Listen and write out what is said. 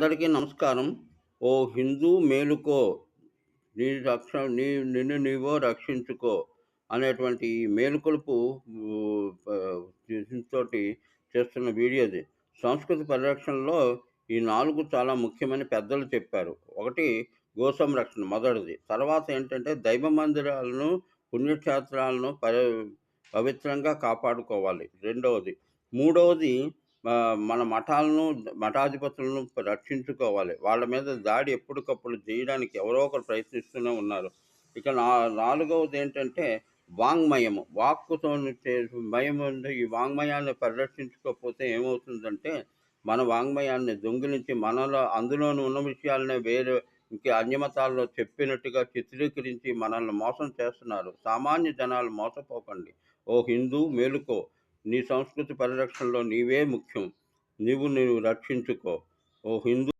అందరికీ నమస్కారం. ఓ హిందూ మేలుకో, నీ నిన్ను నీవో రక్షించుకో అనేటువంటి ఈ మేలుకొలుపు దీంతోటి చేస్తున్న వీడియో ఇది. సంస్కృతి పరిరక్షణలో ఈ 4 చాలా ముఖ్యమని పెద్దలు చెప్పారు. ఒకటి గో సంరక్షణ మొదటిది. తర్వాత ఏంటంటే దైవ మందిరాలను, పుణ్యక్షేత్రాలను పవిత్రంగా కాపాడుకోవాలి. రెండవది. మూడవది మన మఠాధిపతులను రక్షించుకోవాలి. వాళ్ళ మీద దాడి ఎప్పటికప్పుడు చేయడానికి ఎవరో ఒకరు ప్రయత్నిస్తూనే ఉన్నారు. ఇక నాలుగవదేంటంటే వాంగ్మయము. వాక్కుతోని మయం ఉంది. ఈ వాంగ్మయాన్ని పరిరక్షించుకోకపోతే ఏమవుతుందంటే, మన వాంగ్మయాన్ని దొంగిలించి అందులోని ఉన్న విషయాలనే వేరే అన్యమతాల్లో చెప్పినట్టుగా చిత్రీకరించి మనల్ని మోసం చేస్తున్నారు. సామాన్య జనాలు మోసపోకండి. ఓ హిందూ మేలుకో. నీ సంస్కృతి పరిరక్షణలో నీవే ముఖ్యం. నీవు రక్షించుకో. ఓ హిందూ